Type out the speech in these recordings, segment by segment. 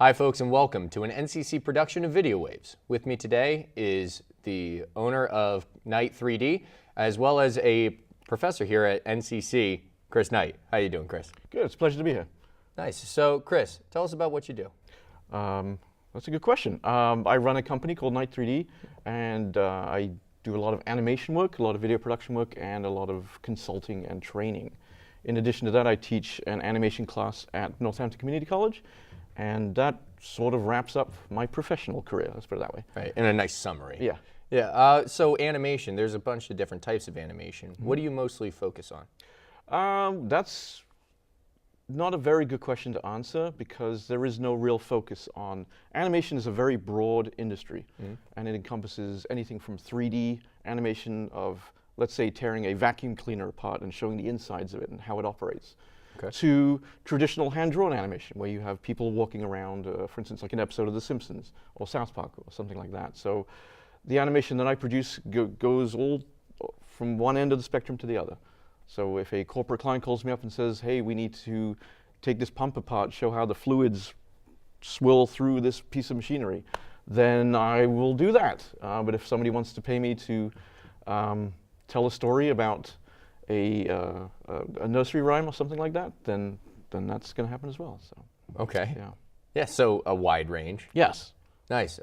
Hi folks and welcome to an NCC production of Video Waves. With me today is the owner of Knight 3D as well as a professor here at NCC, Chris Knight. How you doing, Chris? Good, it's a pleasure to be here. Nice. So Chris, tell us about what you do. That's a good question. I run a company called Knight 3D and I do a lot of animation work, a lot of video production work, and a lot of consulting and training. In addition to that, I teach an animation class at Northampton Community College, and that sort of wraps up my professional career, let's put it that way. Right, in a nice summary. Yeah. Yeah, so animation, there's a bunch of different types of animation. What do you mostly focus on? That's not a very good question to answer because there is no real focus on. Animation is a very broad industry, and it encompasses anything from 3D animation of, let's say, tearing a vacuum cleaner apart and showing the insides of it and how it operates, to traditional hand-drawn animation where you have people walking around, for instance, like an episode of The Simpsons or South Park or something like that. So the animation that I produce goes all from one end of the spectrum to the other. So if a corporate client calls me up and says, hey, we need to take this pump apart, show how the fluids swill through this piece of machinery, then I will do that. But if somebody wants to pay me to tell a story about a nursery rhyme or something like that, then that's going to happen as well. So. Okay. Yeah. Yeah, so a wide range. Yes. Nice.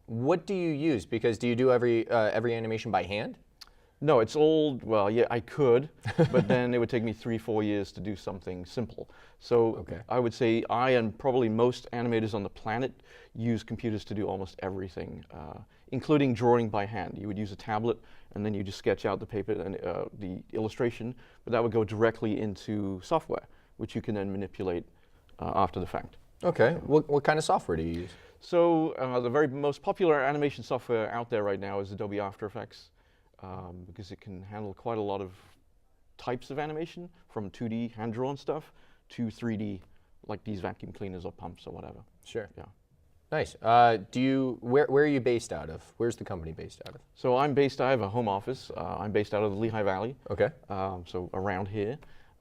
What do you use? Because do you do every animation by hand? No, it's all, well, yeah, I could, but then it would take me 3-4 years to do something simple. So I would say I and probably most animators on the planet use computers to do almost everything, including drawing by hand. You would use a tablet and then you just sketch out the paper and the illustration, but that would go directly into software, which you can then manipulate after the fact. Okay. What kind of software do you use? So the very most popular animation software out there right now is Adobe After Effects. Because it can handle quite a lot of types of animation, from 2D hand-drawn stuff to 3D, like these vacuum cleaners or pumps or whatever. Sure. Yeah. Nice. Where are you based out of? Where's the company based out of? So I have a home office. I'm based out of the Lehigh Valley. Okay. So around here.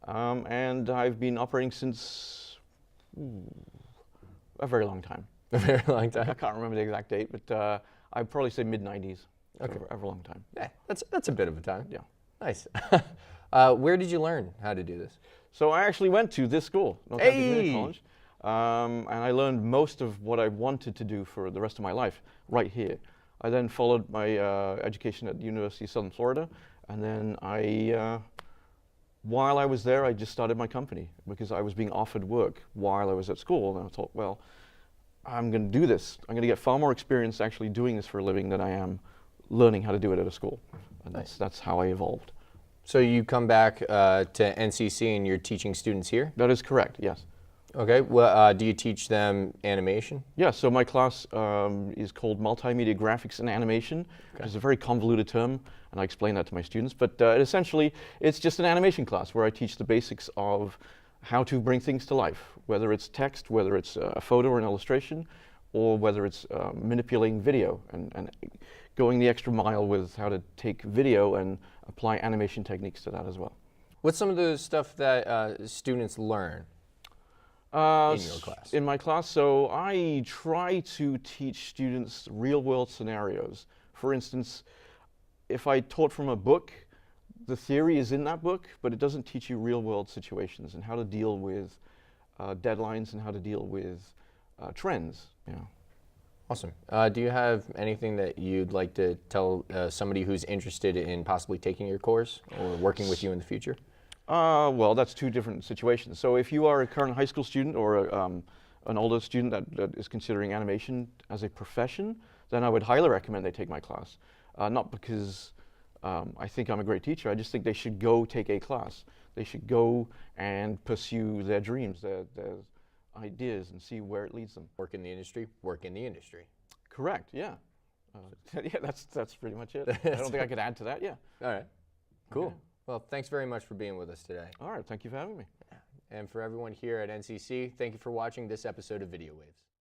And I've been operating since a very long time. A very long time? I can't remember the exact date, but I'd probably say mid-90s. Okay. For a long time. Yeah, that's a bit of a time. Yeah. Nice. Where did you learn how to do this? So I actually went to this school, Northampton Community College, and I learned most of what I wanted to do for the rest of my life right here. I then followed my education at the University of Southern Florida, and then while I was there, I just started my company because I was being offered work while I was at school, and I thought, well, I'm going to do this. I'm going to get far more experience actually doing this for a living than I am learning how to do it at a school. And that's how I evolved. So you come back to NCC and you're teaching students here? That is correct, yes. Okay, well, do you teach them animation? Yeah, so my class is called Multimedia Graphics and Animation, which is a very convoluted term, and I explain that to my students. But essentially, it's just an animation class where I teach the basics of how to bring things to life, whether it's text, whether it's a photo or an illustration, or whether it's manipulating video and going the extra mile with how to take video and apply animation techniques to that as well. What's some of the stuff that students learn in your class? In my class, so I try to teach students real-world scenarios. For instance, if I taught from a book, the theory is in that book, but it doesn't teach you real-world situations and how to deal with deadlines and how to deal with trends. Yeah. Awesome. Do you have anything that you'd like to tell somebody who's interested in possibly taking your course or working with you in the future? Well, that's two different situations. So if you are a current high school student or an older student that is considering animation as a profession, then I would highly recommend they take my class. Not because I think I'm a great teacher, I just think they should go take a class. They should go and pursue their dreams, their ideas, and see where it leads them. Work in the industry, work in the industry. Correct, yeah. Yeah, that's pretty much it. I don't think I could add to that, yeah. All right, cool. Okay. Well, thanks very much for being with us today. All right, thank you for having me. And for everyone here at NCC, thank you for watching this episode of Video Waves.